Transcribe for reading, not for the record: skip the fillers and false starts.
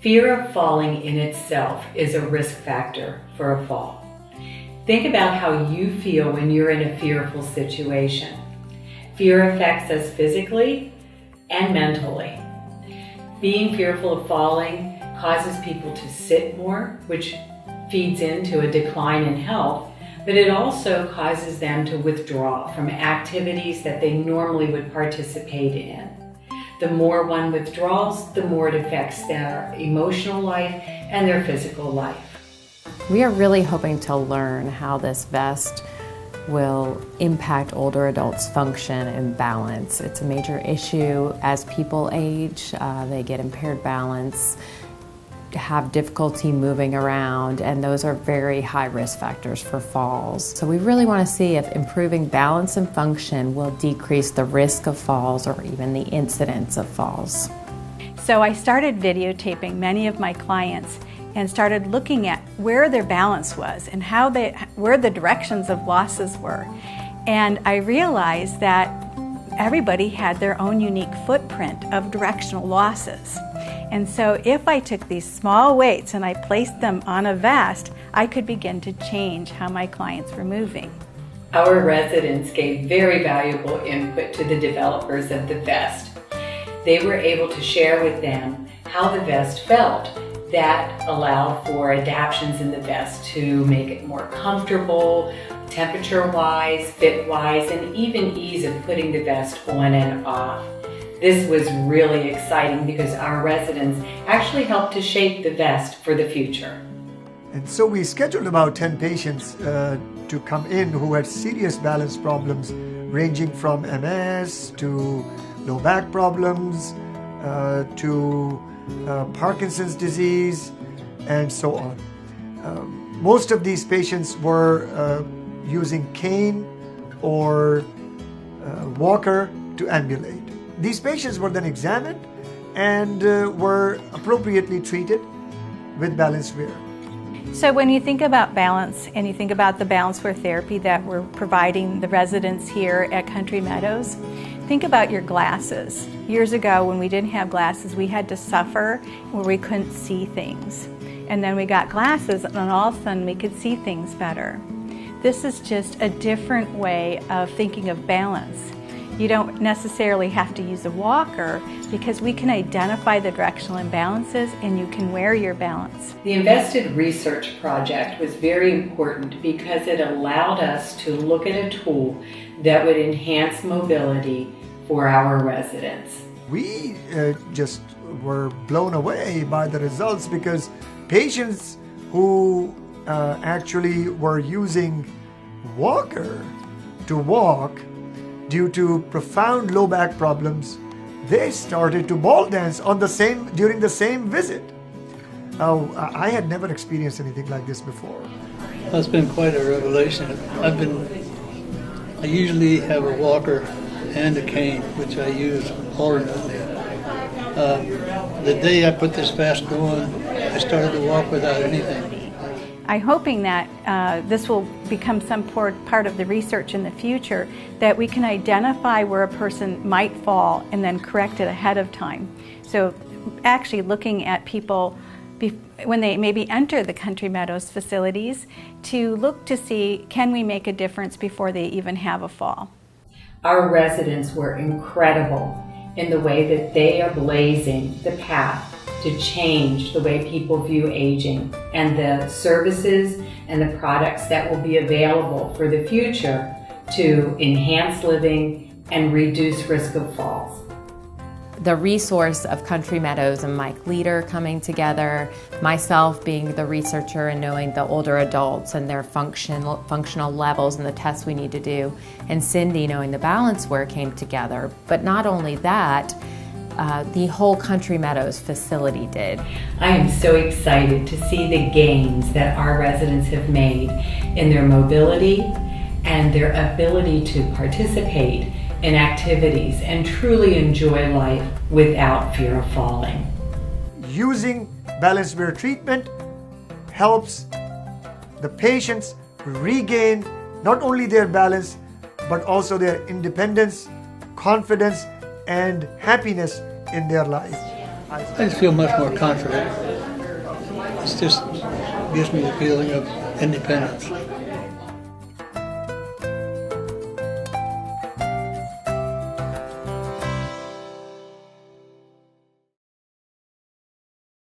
Fear of falling in itself is a risk factor for a fall. Think about how you feel when you're in a fearful situation. Fear affects us physically and mentally. Being fearful of falling causes people to sit more, which feeds into a decline in health, but it also causes them to withdraw from activities that they normally would participate in. The more one withdraws, the more it affects their emotional life and their physical life. We are really hoping to learn how this vest will impact older adults' function and balance. It's a major issue as people age. They get impaired balance, have difficulty moving around, and those are very high risk factors for falls. So we really want to see if improving balance and function will decrease the risk of falls or even the incidence of falls. So I started videotaping many of my clients and started looking at where their balance was and where the directions of losses were. And I realized that everybody had their own unique footprint of directional losses. And so if I took these small weights and I placed them on a vest, I could begin to change how my clients were moving. Our residents gave very valuable input to the developers of the vest. They were able to share with them how the vest felt. That allowed for adaptations in the vest to make it more comfortable, temperature-wise, fit-wise, and even ease of putting the vest on and off. This was really exciting because our residents actually helped to shape the vest for the future. And so we scheduled about 10 patients to come in who had serious balance problems ranging from MS to low back problems to Parkinson's disease and so on. Most of these patients were using cane or walker to ambulate. These patients were then examined and were appropriately treated with BalanceWear. So when you think about balance and you think about the BalanceWear therapy that we're providing the residents here at Country Meadows, think about your glasses. Years ago when we didn't have glasses, we had to suffer where we couldn't see things. And then we got glasses and all of a sudden we could see things better. This is just a different way of thinking of balance. You don't necessarily have to use a walker because we can identify the directional imbalances and you can wear your balance. The Invested Research Project was very important because it allowed us to look at a tool that would enhance mobility for our residents. We just were blown away by the results because patients who actually were using walker to walk due to profound low back problems, they started to ball dance during the same visit. I had never experienced anything like this before. That's been quite a revelation. I usually have a walker and a cane, which I use alternately. The day I put this vest on, I started to walk without anything. I'm hoping that this will become some part of the research in the future, that we can identify where a person might fall and then correct it ahead of time. So actually looking at people when they maybe enter the Country Meadows facilities to look to see, can we make a difference before they even have a fall? Our residents were incredible in the way that they are blazing the path to change the way people view aging and the services and the products that will be available for the future to enhance living and reduce risk of falls. The resource of Country Meadows and Mike Leader coming together, myself being the researcher and knowing the older adults and their functional levels and the tests we need to do, and Cindy knowing the BalanceWear came together. But not only that, the whole Country Meadows facility did. I am so excited to see the gains that our residents have made in their mobility and their ability to participate in activities and truly enjoy life without fear of falling. Using BalanceWear treatment helps the patients regain not only their balance but also their independence, confidence, and happiness in their life. I just feel much more confident. just gives me the feeling of independence.